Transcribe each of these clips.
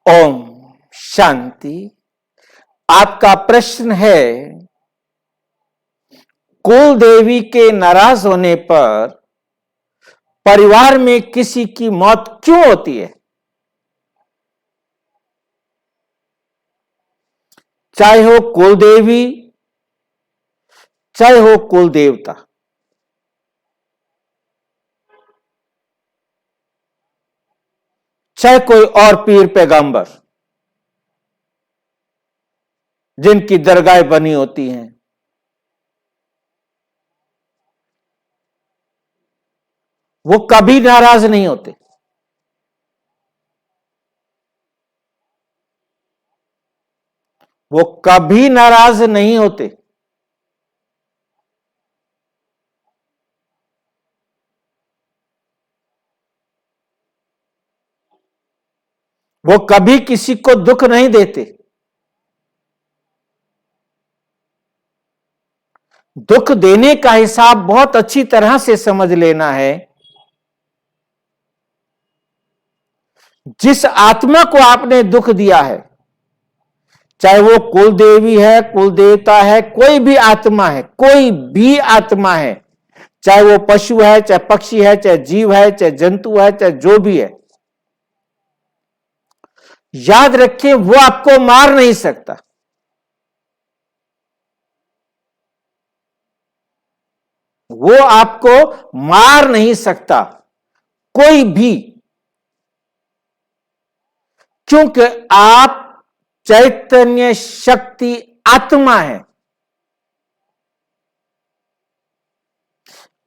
ओम शांति। आपका प्रश्न है, कुल देवी के नाराज होने पर परिवार में किसी की मौत क्यों होती है? चाहे हो कुल देवी, चाहे हो कुल देवता। चाहे कोई और पीर पैगंबर जिनकी दरगाहें बनी होती हैं, वो कभी नाराज नहीं होते। वो कभी नाराज नहीं होते। वो कभी किसी को दुख नहीं देते। दुख देने का हिसाब बहुत अच्छी तरह से समझ लेना है। जिस आत्मा को आपने दुख दिया है, चाहे वो कुल देवी है, कुल देवता है, कोई भी आत्मा है, कोई भी आत्मा है, चाहे वो पशु है, चाहे पक्षी है, चाहे जीव है, चाहे जंतु है, चाहे जो भी है, याद रखिए वो आपको मार नहीं सकता। वो आपको मार नहीं सकता कोई भी, क्योंकि आप चैतन्य शक्ति आत्मा है।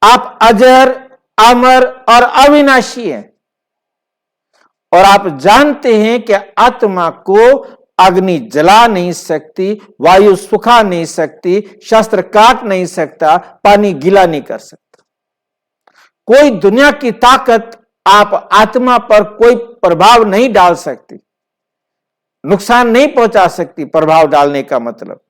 आप अजर, अमर और अविनाशी हैं। और आप जानते हैं कि आत्मा को अग्नि जला नहीं सकती, वायु सुखा नहीं सकती, शस्त्र काट नहीं सकता, पानी गीला नहीं कर सकता। कोई दुनिया की ताकत आप आत्मा पर कोई प्रभाव नहीं डाल सकती, नुकसान नहीं पहुंचा सकती। प्रभाव डालने का मतलब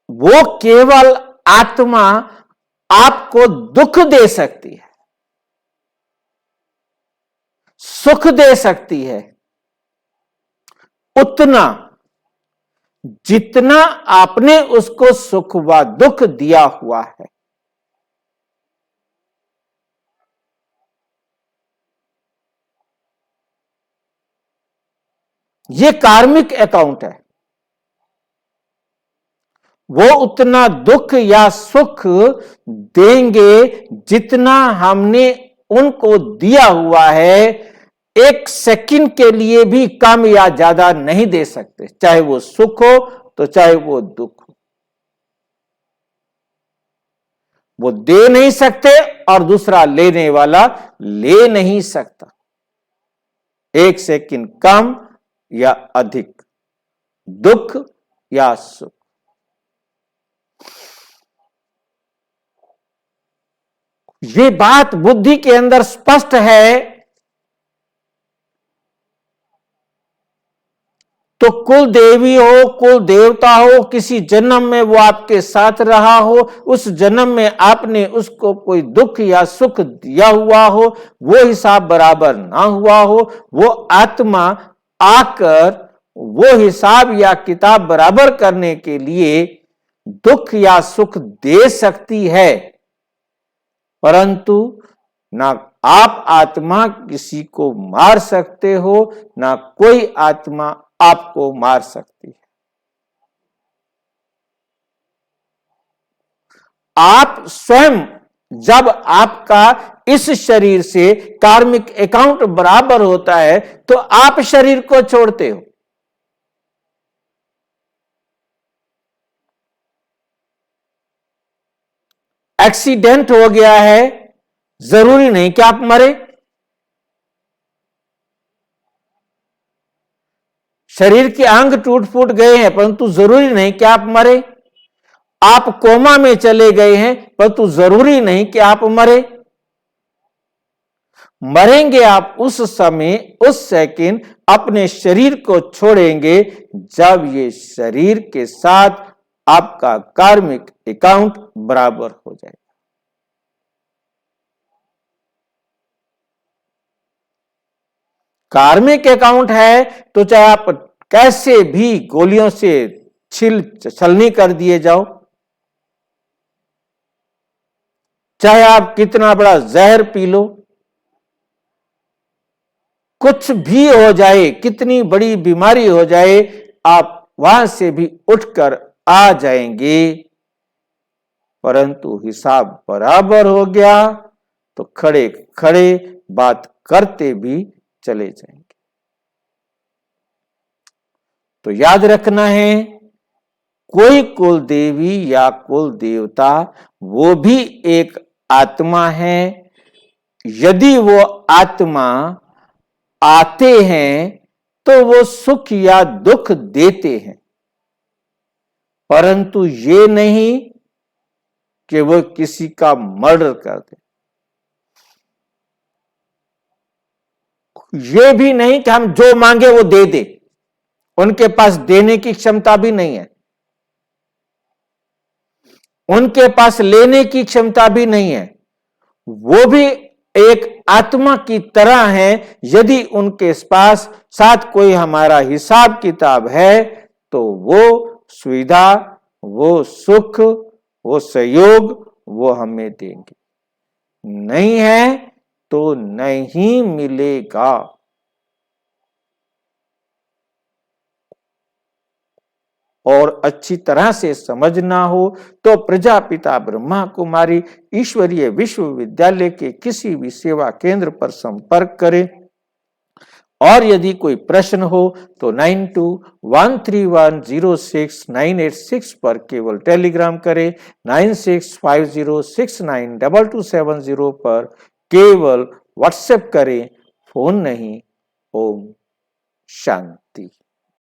वो केवल आत्मा आपको दुख दे सकती है, सुख दे सकती है, उतना जितना आपने उसको सुख व दुख दिया हुआ है। ये कार्मिक अकाउंट है। वो उतना दुख या सुख देंगे जितना हमने उनको दिया हुआ है। एक सेकंड के लिए भी कम या ज्यादा नहीं दे सकते, चाहे वो सुख हो तो चाहे वो दुख हो। वो दे नहीं सकते और दूसरा लेने वाला ले नहीं सकता। एक सेकंड कम या अधिक, दुख या सुख। ये बात बुद्धि के अंदर स्पष्ट है तो कुल देवी हो, कुल देवता हो, किसी जन्म में वो आपके साथ रहा हो, उस जन्म में आपने उसको कोई दुख या सुख दिया हुआ हो, वो हिसाब बराबर ना हुआ हो, वो आत्मा आकर वो हिसाब या किताब बराबर करने के लिए दुख या सुख दे सकती है। परंतु ना आप आत्मा किसी को मार सकते हो, ना कोई आत्मा आपको मार सकती है। आप स्वयं जब आपका इस शरीर से कार्मिक अकाउंट बराबर होता है तो आप शरीर को छोड़ते हो। एक्सीडेंट हो गया है, जरूरी नहीं कि आप मरे। शरीर के अंग टूट फूट गए हैं परंतु जरूरी नहीं कि आप मरे। आप कोमा में चले गए हैं परंतु जरूरी नहीं कि आप मरे। मरेंगे आप उस समय, उस सेकंड अपने शरीर को छोड़ेंगे जब ये शरीर के साथ आपका कार्मिक अकाउंट बराबर हो जाएगा। कार्मिक अकाउंट है तो चाहे आप कैसे भी गोलियों से छलनी कर दिए जाओ, चाहे आप कितना बड़ा जहर पी लो, कुछ भी हो जाए, कितनी बड़ी बीमारी हो जाए, आप वहां से भी उठकर आ जाएंगे, परंतु हिसाब बराबर हो गया तो खड़े खड़े बात करते भी चले जाएंगे। तो याद रखना है, कोई कुल देवी या कुल देवता वो भी एक आत्मा है। यदि वो आत्मा आते हैं तो वो सुख या दुख देते हैं, परंतु ये नहीं कि वो किसी का मर्डर कर दे, ये भी नहीं कि हम जो मांगे वो दे दे, उनके पास देने की क्षमता भी नहीं है, उनके पास लेने की क्षमता भी नहीं है। वो भी एक आत्मा की तरह है। यदि उनके पास साथ कोई हमारा हिसाब किताब है तो वो सुविधा, वो सुख, वो सहयोग वो हमें देंगे, नहीं है तो नहीं मिलेगा। और अच्छी तरह से समझना हो तो प्रजापिता ब्रह्मा कुमारी ईश्वरीय विश्वविद्यालय के किसी भी सेवा केंद्र पर संपर्क करें। और यदि कोई प्रश्न हो तो 9213106986 पर केवल टेलीग्राम करें, 9650692270 पर केवल व्हाट्सएप करें, फोन नहीं। ओम शांति।